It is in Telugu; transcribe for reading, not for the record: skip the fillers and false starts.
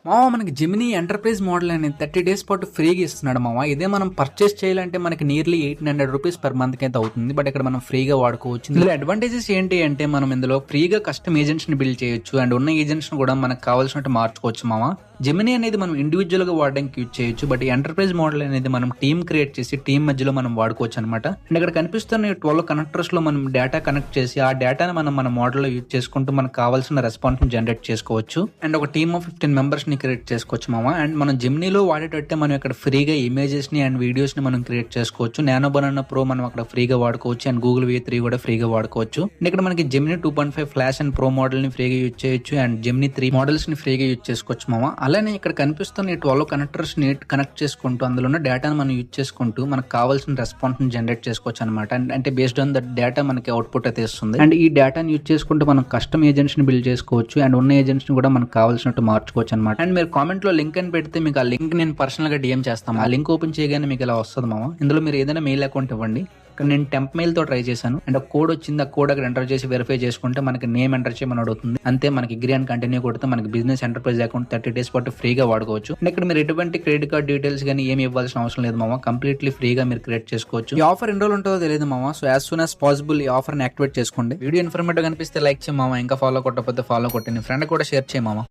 మామ మనకి జెమినీ ఎంటర్ప్రైజ్ మోడల్ అనేది 30 డేస్ పాటు ఫ్రీగా ఇస్తున్నాడు మామ. ఇదే మనం పర్చేస్ చేయాలంటే మనకి నియర్లీ 1800 రూపీస్ పర్ మంత్ కి అయితే అవుతుంది. బట్ ఇక్కడ మనం ఫ్రీగా వాడుకోవచ్చు. ఇందులో అడ్వాంటేజెస్ ఏంటి అంటే మనం ఇందులో ఫ్రీగా కస్టమ్ ఏజెంట్స్ ని బిల్డ్ చేయొచ్చు అండ్ ఉన్న ఏజెంట్స్ ని కూడా మనకు కావాల్సినట్టు మార్చుకోవచ్చు మామ. జెమినీ అనేది మనం ఇండివిజువల్ గా వాడడానికి యూజ్ చేయొచ్చు. బట్ ఈ ఎంటర్ప్రైజ్ మోడల్ అనేది మనం టీమ్ క్రియేట్ చేసి టీమ్ మధ్యలో మనం వాడుకోవచ్చు అనమాట. అండ్ ఇక్కడ కనిపిస్తున్న 12 కనెక్టర్స్ లో మనం డేటా కనెక్ట్ చేసి ఆ డేటాను మనం మన మోడల్ లో యూజ్ చేసుకుంటూ మనకు కావాల్సిన రెస్పాన్స్ ని జనరేట్ చేసుకోవచ్చు. అండ్ ఒక టీమ్ ఆఫ్ 15 మెంబర్స్ ని క్రియేట్ చేసుకోవచ్చు మామ. అండ్ మనం జెమినీలో వాడేటట్టే మనం ఇక్కడ ఫ్రీగా ఇమేజెస్ ని అండ్ వీడియోస్ ని మనం క్రియేట్ చేసుకోవచ్చు. నానో బనానా ప్రో మనం అక్కడ ఫ్రీగా వాడుకోవచ్చు అండ్ గూగుల్ V3 కూడా ఫ్రీగా వాడుకోవచ్చు. అండ్ ఇక్కడ మనకి Gemini 2.5 flash and pro model ని ఫ్రీగా యూజ్ చేయొచ్చు అండ్ జెమినీ 3 మోడల్స్ ని ఫ్రీగా యూజ్ చేసుకోవచ్చు మామ. అలానే ఇక్కడ కనిపిస్తున్న 12 కనెక్టర్స్ ని కనెక్ట్ చేసుకుంటూ అందులో ఉన్న డేటాను మనం యూజ్ చేసుకుంటూ మనకు కావాల్సిన రెస్పాన్స్ ని జనరేట్ చేసుకోవచ్చు అనమాట. అంటే బేస్డ్ ఆన్ దట్ డేటా మనకి అవుట్పుట్ అయితే ఇస్తుంది. అండ్ ఈ డేటాను యూజ్ చేసుకుంటూ మనం కస్టమ్ ఏజెంట్స్ ని బిల్డ్ చేసుకోవచ్చు అండ్ ఉన్న ఏజెంట్స్ ని కూడా మనకు కావాల్సినట్టు మార్చుకోవచ్చు అనమాట. అండ్ మీరు కామెంట్ లో లింక్ అని పెడితే మీకు ఆ లింక్ నేను పర్సనల్ గా డిఎం చేస్తాను. ఆ లింక్ ఓపెన్ చేయగానే మీకు ఇలా వస్తుంది మామ. ఇందులో మీరు ఏదైనా మెయిల్ అకౌంట్ ఇవ్వండి. ఇక్కడ నేను టెంప్ మెయిల్ తో ట్రై చేశాను అండ్ ఒక కోడ్ వచ్చింది. ఆ కోడ్ అక్కడ ఎంటర్ చేసి వెరిఫై చేసుకుంటే మనకి నేమ్ ఎంటర్ చేయమని అడుగుతుంది. అంతే మనకి అగ్రీ అండ్ కంటిన్యూ కొడితే మనకి బిజినెస్ ఎంటర్ప్రైజ్ అకౌంట్ 30 డేస్ పాటు ఫ్రీగా వాడుకోవచ్చు. అండ్ ఇక్కడ మీరు ఎటువంటి క్రెడిట్ కార్డ్ డీటెయిల్స్ కానీ ఏమి ఇవ్వాల్సిన అవసరం లేదు మామ. కంప్లీట్లీ ఫ్రీగా మీరు క్రియేట్ చేసుకోవచ్చు. ఈ ఆఫర్ ఎన్ని రోజులు ఉంటుందో తెలియదు మామ. So as soon as possible ఈ ఆఫర్ ని యాక్టివేట్ చేసుకోండి. వీడియో ఇన్ఫర్మేటివ్ కనిపిస్తే లైక్ చేయ మామ. ఇంకా ఫాలో కొట్టకపోతే ఫాలో కొట్టండి. ఫ్రెండ్ కూడా షేర్ చేయ మామ.